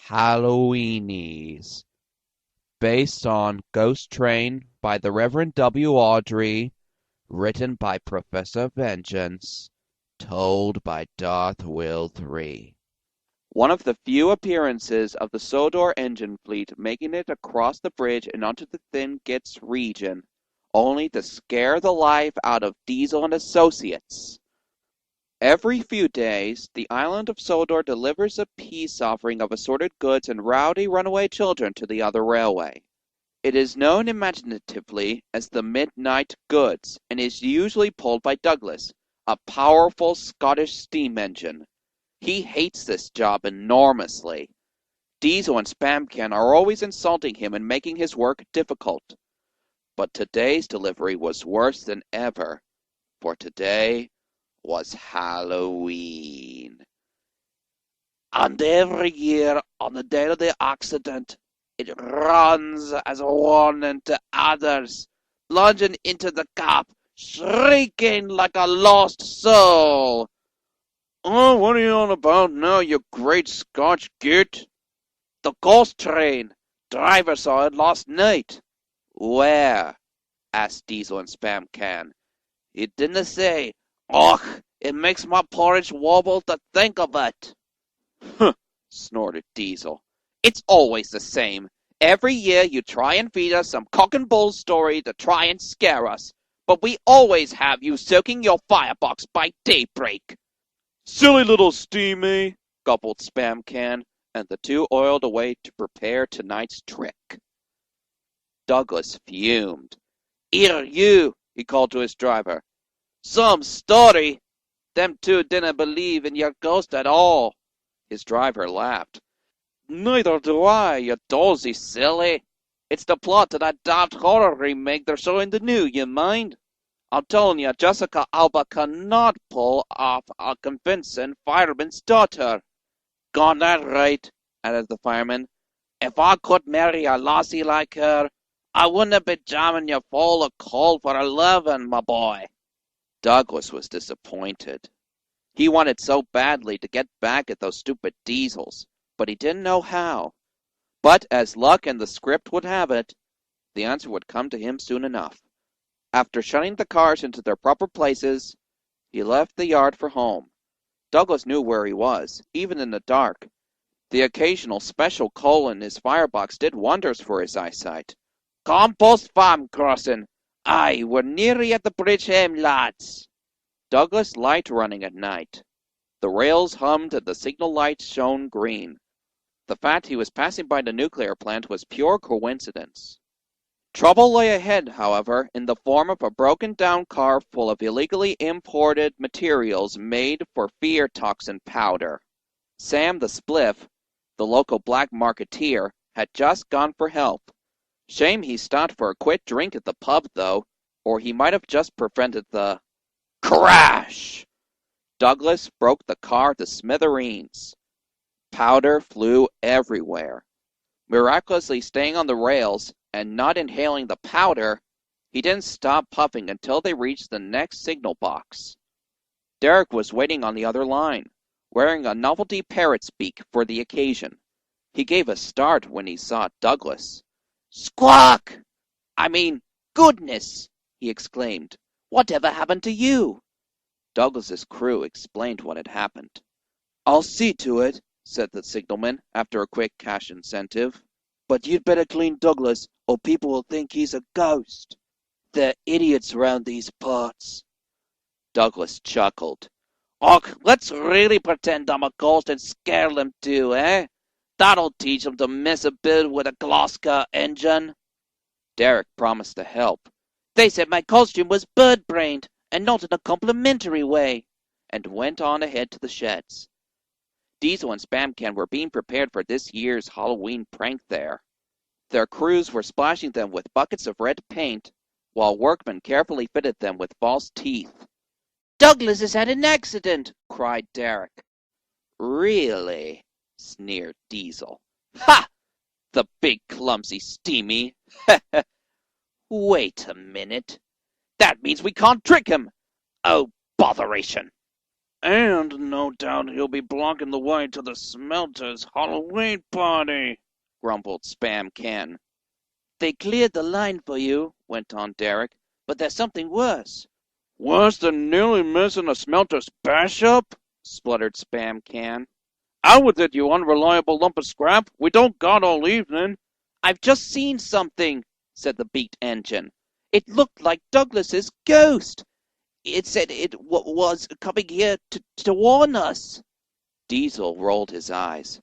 Halloweenies, based on Ghost Train by the Reverend W. Awdry, written by Professor Vengeance, told by Darth Will 3. One of the few appearances of the Sodor engine fleet making it across the bridge and onto the Thin Gits region, only to scare the life out of Diesel and Associates. Every few days, the island of Sodor delivers a peace offering of assorted goods and rowdy runaway children to the other railway. It is known imaginatively as the Midnight Goods, and is usually pulled by Douglas, a powerful Scottish steam engine. He hates this job enormously. Diesel and Spamcan are always insulting him and making his work difficult. But today's delivery was worse than ever, for today was Halloween. And every year, on the day of the accident, it runs as a warning to others, plunging into the gap, shrieking like a lost soul. Oh, what are you on about now, you great Scotch git? The ghost train. Driver saw it last night. Where? Asked Diesel and Spamcan. It didn't say. Och, it makes my porridge wobble to think of it. Huh, snorted Diesel. It's always the same. Every year you try and feed us some cock and bull story to try and scare us, but we always have you soaking your firebox by daybreak. Silly little steamy, gobbled Spamcan, and the two oiled away to prepare tonight's trick. Douglas fumed. "'Ere you," he called to his driver. "Some story! Them two didn't believe in your ghost at all." His driver laughed. "Neither do I, you dozy silly. It's the plot to that daft horror remake they're showing the new, you mind? I'm telling you, Jessica Alba cannot pull off a convincing fireman's daughter." "Got that right," added the fireman. "If I could marry a lassie like her, I wouldn't be jamming you full of coal for a living, my boy." Douglas was disappointed. He wanted so badly to get back at those stupid Diesels, but he didn't know how. But as luck and the script would have it, the answer would come to him soon enough. After shunting the cars into their proper places, he left the yard for home. Douglas knew where he was, even in the dark. The occasional special coal in his firebox did wonders for his eyesight. "Compost farm crossing. Aye, we're nearly at the bridge hame, lads." Douglas liked running at night. The rails hummed and the signal lights shone green. The fact he was passing by the nuclear plant was pure coincidence. Trouble lay ahead, however, in the form of a broken-down car full of illegally imported materials made for fear toxin powder. Sam the Spliff, the local black marketeer, had just gone for help. Shame he stopped for a quick drink at the pub, though, or he might have just prevented the crash. Douglas broke the car to smithereens. Powder flew everywhere. Miraculously staying on the rails and not inhaling the powder, he didn't stop puffing until they reached the next signal box. Derek was waiting on the other line, wearing a novelty parrot's beak for the occasion. He gave a start when he saw Douglas. "Squawk! I mean, goodness!" he exclaimed. "Whatever happened to you?" Douglas's crew explained what had happened. "I'll see to it," said the signalman, after a quick cash incentive. "But you'd better clean Douglas, or people will think he's a ghost. They're idiots around these parts." Douglas chuckled. "Och, let's really pretend I'm a ghost and scare them too, eh? That'll teach them to mess a bit with a Glasgow engine." Derek promised to help. "They said my costume was bird-brained, and not in a complimentary way," and went on ahead to the sheds. Diesel and Spamcan were being prepared for this year's Halloween prank there. Their crews were splashing them with buckets of red paint, while workmen carefully fitted them with false teeth. "Douglas has had an accident!" cried Derek. "Really?" sneered Diesel. "Ha! The big clumsy steamy! Wait a minute. That means we can't trick him! Oh, botheration!" And no doubt he'll be blocking the way to the smelter's Halloween party, grumbled Spamcan. They cleared the line for you, went on Derek, but there's something worse. Worse than nearly missing a smelter's bash-up? spluttered Spamcan. Out with it, you unreliable lump of scrap. We don't got all evening. I've just seen something, said the beat engine. It looked like Douglas's ghost. It said it was coming here to warn us. Diesel rolled his eyes.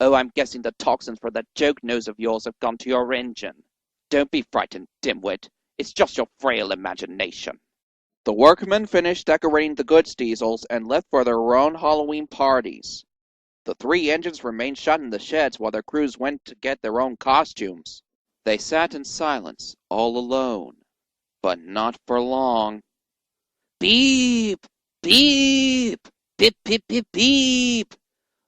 Oh, I'm guessing the toxins for that joke nose of yours have gone to your engine. Don't be frightened, dimwit. It's just your frail imagination. The workmen finished decorating the goods diesels and left for their own Halloween parties. The three engines remained shut in the sheds while their crews went to get their own costumes. They sat in silence, all alone. But not for long. Beep! Beep! Beep, beep, beep, beep!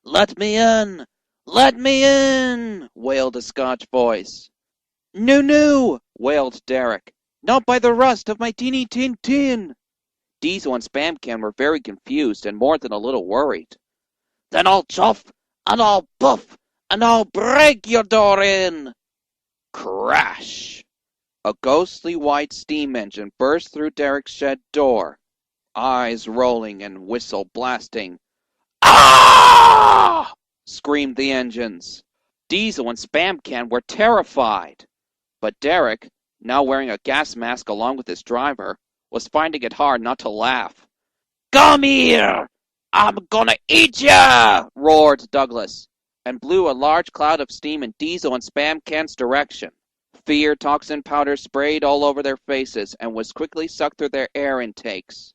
Let me in! Let me in! Wailed a Scotch voice. No, no! Wailed Derek. Not by the rust of my teeny tin tin! Diesel and Spamcan were very confused and more than a little worried. Then I'll chuff, and I'll buff, and I'll break your door in! Crash! A ghostly white steam engine burst through Derek's shed door, eyes rolling and whistle blasting. Ah! Screamed the engines. Diesel and Spamcan were terrified. But Derek, now wearing a gas mask along with his driver, was finding it hard not to laugh. Come here! I'm gonna eat ya! Roared Douglas, and blew a large cloud of steam in Diesel and Spamcan's direction. Fear toxin powder sprayed all over their faces and was quickly sucked through their air intakes.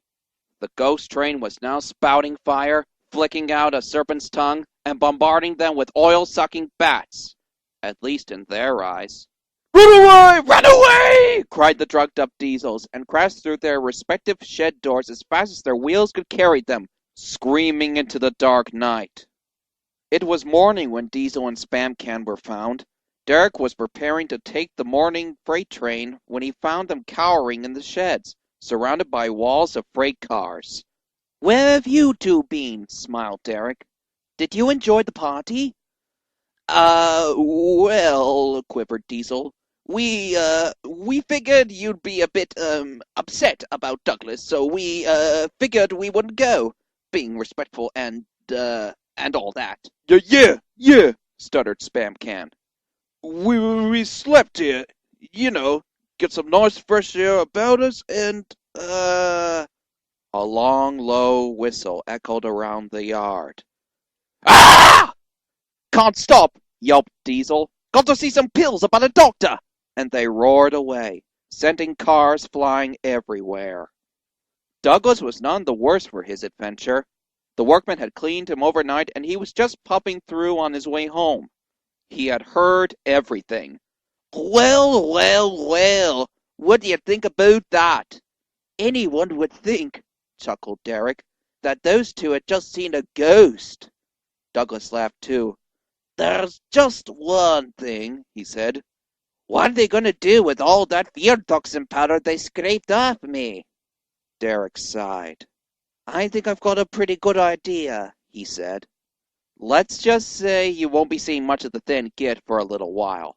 The ghost train was now spouting fire, flicking out a serpent's tongue, and bombarding them with oil-sucking bats, at least in their eyes. Run away! Run away! Cried the drugged-up diesels, and crashed through their respective shed doors as fast as their wheels could carry them, screaming into the dark night. It was morning when Diesel and Spamcan were found. Derek was preparing to take the morning freight train when he found them cowering in the sheds, surrounded by walls of freight cars. Where have you two been? Smiled Derek. Did you enjoy the party? Well, quivered Diesel. We figured you'd be a bit, upset about Douglas, so we, figured we wouldn't go, being respectful and all that. Yeah, stuttered Spamcan. We slept here, get some nice fresh air about us, and, A long, low whistle echoed around the yard. Ah! Can't stop, yelped Diesel. Got to see some pills about a doctor! And they roared away, sending cars flying everywhere. Douglas was none the worse for his adventure. The workman had cleaned him overnight, and he was just popping through on his way home. He had heard everything. Well, what do you think about that? Anyone would think, chuckled Derek, that those two had just seen a ghost. Douglas laughed too. There's just one thing, he said. What are they going to do with all that fear toxin powder they scraped off me? Derek sighed. I think I've got a pretty good idea, he said. Let's just say you won't be seeing much of the thin kid for a little while.